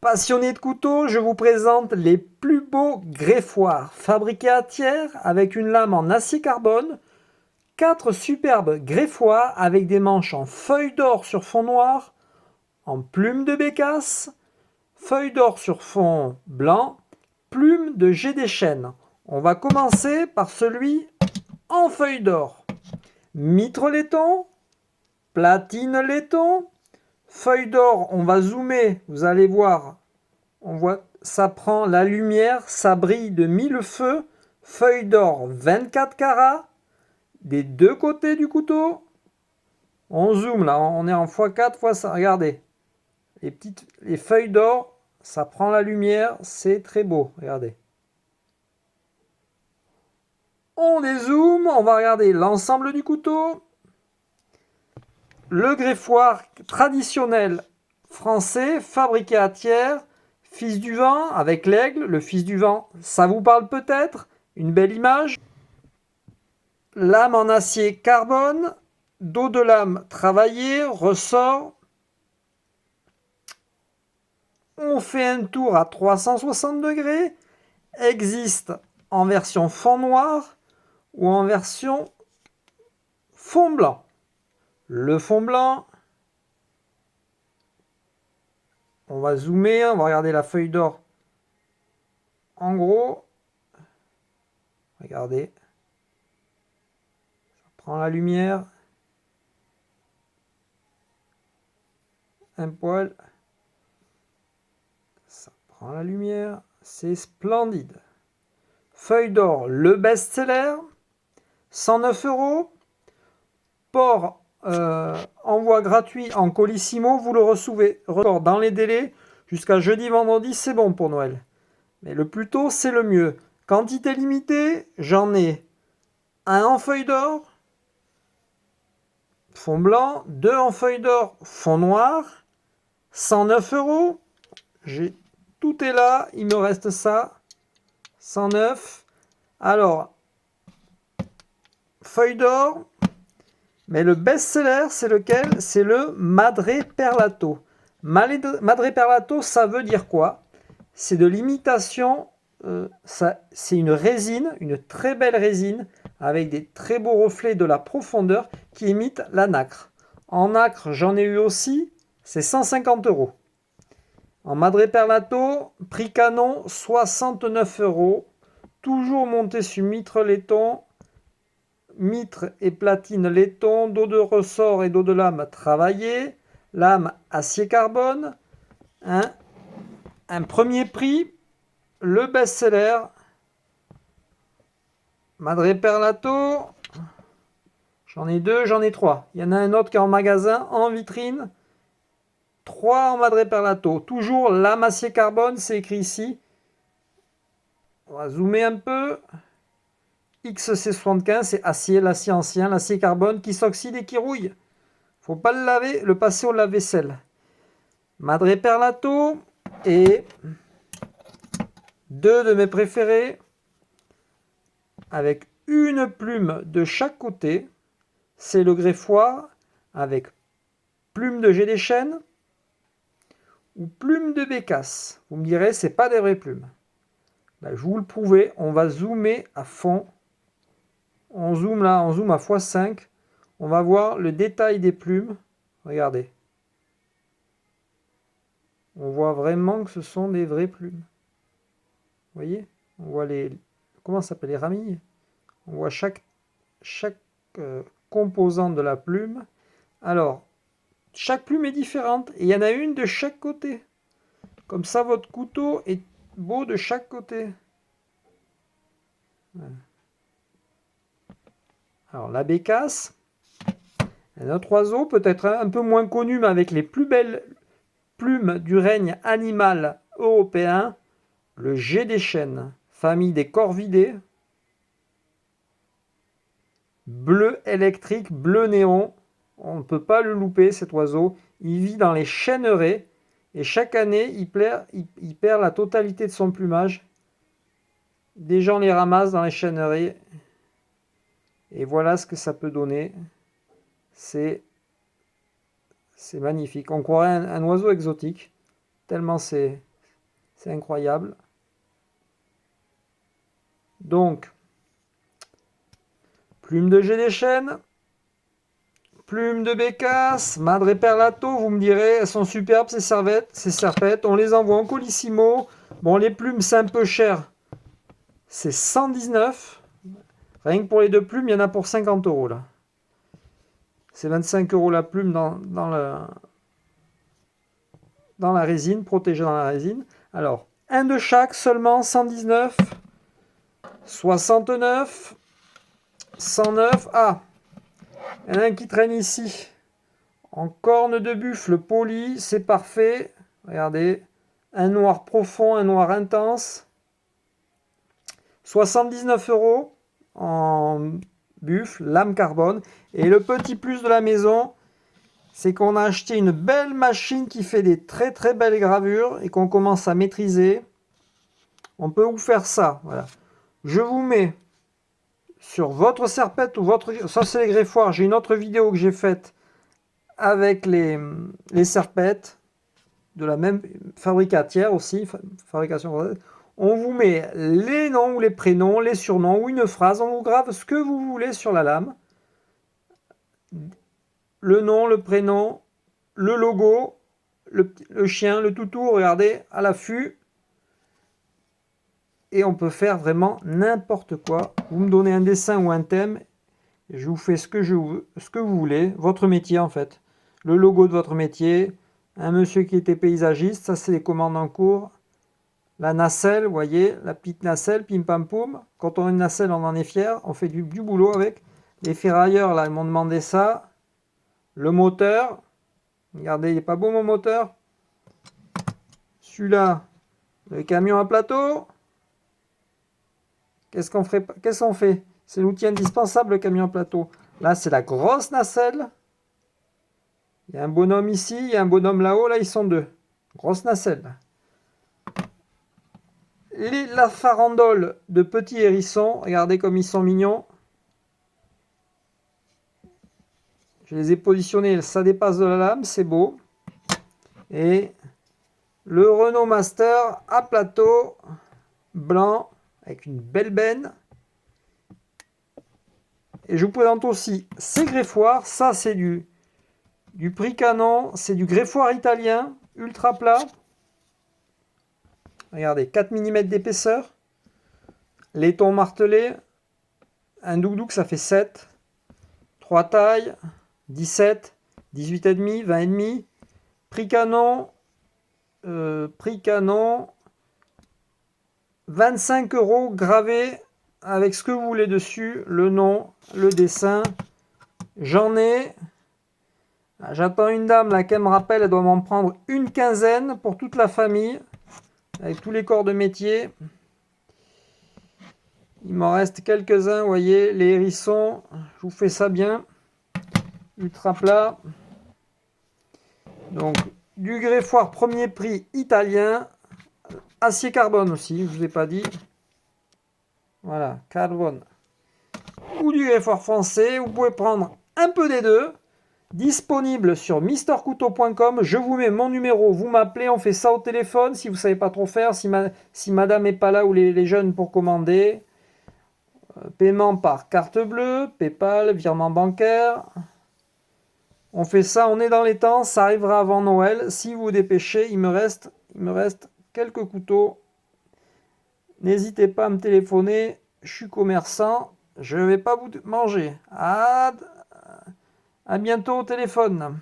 Passionnés de couteaux, je vous présente les plus beaux greffoirs fabriqués à Thiers avec une lame en acier carbone, 4 superbes greffoirs avec des manches en feuille d'or sur fond noir, en plumes de bécasse, feuille d'or sur fond blanc, plumes de jet des chênes. On va commencer par celui en feuille d'or. Mitre laiton, platine laiton, feuille d'or, on va zoomer, vous allez voir, on voit ça prend la lumière, ça brille de mille feux, feuille d'or 24 carats, des deux côtés du couteau. On zoome là, on est en x4, x5, regardez. Les feuilles d'or, ça prend la lumière, c'est très beau, regardez. On dézoome, on va regarder l'ensemble du couteau. Le greffoir traditionnel français, fabriqué à Thiers, fils du vent, avec l'aigle, le fils du vent, ça vous parle peut-être? Une belle image. Lame en acier carbone, dos de lame travaillé, ressort. On fait un tour à 360 degrés. Existe en version fond noir ou en version fond blanc. Le fond blanc, on va zoomer, on va regarder la feuille d'or. En gros, regardez, ça prend la lumière, un poil, ça prend la lumière, c'est splendide. Feuille d'or, le best-seller, 109 €. Port envoi gratuit en Colissimo, vous le recevez dans les délais jusqu'à jeudi, vendredi, c'est bon pour Noël. Mais le plus tôt, c'est le mieux. Quantité limitée, j'en ai un en feuille d'or, fond blanc, 2 en feuille d'or, fond noir, 109 €. Tout est là, il me reste ça, 109. Alors, feuille d'or, mais le best-seller, c'est lequel? C'est le Madreperlato. Madreperlato, ça veut dire quoi? C'est de l'imitation, c'est une résine, une très belle résine, avec des très beaux reflets de la profondeur qui imite la nacre. En nacre, j'en ai eu aussi, c'est 150 €. En Madreperlato, prix canon, 69 €. Toujours monté sur mitre laiton, mitre et platine laiton, dos de ressort et dos de lame travaillé, lame acier carbone. Un premier prix, le best-seller, Madreperlato. J'en ai 2, j'en ai 3. Il y en a un autre qui est en magasin, en vitrine. 3 en Madreperlato. Toujours lame acier carbone, c'est écrit ici. On va zoomer un peu. XC75, c'est acier, l'acier ancien, l'acier carbone qui s'oxyde et qui rouille. Faut pas le laver, le passer au lave-vaisselle. Madreperlato et 2 de mes préférés avec une plume de chaque côté. C'est le greffoir avec plume de jet des chênes ou plume de bécasse. Vous me direz, c'est pas des vraies plumes. Ben, je vous le prouver, on va zoomer à fond. On zoome là, on zoome à x5. On va voir le détail des plumes. Regardez. On voit vraiment que ce sont des vraies plumes. Vous voyez? On voit les... Comment ça s'appelle? Les ramilles. On voit chaque composante de la plume. Alors, chaque plume est différente. Et il y en a une de chaque côté. Comme ça, votre couteau est beau de chaque côté. Voilà. Alors, la bécasse. Un autre oiseau, peut-être un peu moins connu, mais avec les plus belles plumes du règne animal européen. Le jet des chênes, famille des corvidés. Bleu électrique, bleu néon. On ne peut pas le louper, cet oiseau. Il vit dans les chêneraies. Et chaque année, il perd la totalité de son plumage. Des gens les ramassent dans les chêneraies. Et voilà ce que ça peut donner. C'est magnifique. On croirait un oiseau exotique. Tellement c'est C'est incroyable. Donc, plume de G des chênes, plume de bécasse, Madre Perlato, vous me direz, elles sont superbes ces serpettes. On les envoie en colissimo. Bon, les plumes, c'est un peu cher. C'est 119. Rien que pour les deux plumes, il y en a pour 50 € là. C'est 25 € la plume dans la résine, protégée dans la résine. Alors, un de chaque seulement, 119, 69, 109. Ah, il y en a un qui traîne ici. En corne de buffle poli, c'est parfait. Regardez, un noir profond, un noir intense. 79 € en buffle, lame carbone. Et le petit plus de la maison, c'est qu'on a acheté une belle machine qui fait des très très belles gravures et qu'on commence à maîtriser. On peut vous faire ça. Voilà. Je vous mets sur votre serpette ou votre... Ça c'est les greffoirs. J'ai une autre vidéo que j'ai faite avec les serpettes de la même fabricatière aussi. Fabrication française. On vous met les noms ou les prénoms, les surnoms ou une phrase. On vous grave ce que vous voulez sur la lame. Le nom, le prénom, le logo, le chien, le toutou, regardez, à l'affût. Et on peut faire vraiment n'importe quoi. Vous me donnez un dessin ou un thème, et je vous fais ce que vous voulez, votre métier en fait. Le logo de votre métier, un monsieur qui était paysagiste, ça c'est les commandes en cours. La nacelle, vous voyez, la petite nacelle, pim pam poum. Quand on a une nacelle, on en est fier, on fait du boulot avec. Les ferrailleurs, là, ils m'ont demandé ça. Le moteur, regardez, il n'est pas beau mon moteur. Celui-là, le camion à plateau. Qu'est-ce qu'on fait? C'est l'outil indispensable, le camion à plateau. Là, c'est la grosse nacelle. Il y a un bonhomme ici, il y a un bonhomme là-haut. Là, ils sont deux. Grosse nacelle. La farandole de petits hérissons. Regardez comme ils sont mignons. Je les ai positionnés, ça dépasse de la lame, c'est beau. Et le Renault Master à plateau blanc avec une belle benne. Et je vous présente aussi ces greffoirs. Ça, c'est du prix canon. C'est du greffoir italien, ultra plat. Regardez, 4 mm d'épaisseur. Laiton martelé. Un douk-douk, ça fait 7. 3 tailles. 17, 18,5, 20,5. Prix canon. Prix canon. 25 € gravé avec ce que vous voulez dessus, le nom, le dessin. J'en ai. J'attends une dame là qu'elle me rappelle, elle doit m'en prendre une quinzaine pour toute la famille, avec tous les corps de métier. Il m'en reste quelques-uns, vous voyez, les hérissons, je vous fais ça bien. Ultra plat. Donc, du greffoir premier prix italien. Acier carbone aussi, je ne vous ai pas dit. Voilà, carbone. Ou du greffoir français, vous pouvez prendre un peu des deux. Disponible sur mistercouteau.com. Je vous mets mon numéro, vous m'appelez, on fait ça au téléphone. Si vous ne savez pas trop faire, si madame n'est pas là ou les jeunes pour commander. Paiement par carte bleue, PayPal, virement bancaire. On fait ça, on est dans les temps, ça arrivera avant Noël. Si vous vous dépêchez, il me reste quelques couteaux. N'hésitez pas à me téléphoner, je suis commerçant, je ne vais pas vous manger. À bientôt au téléphone.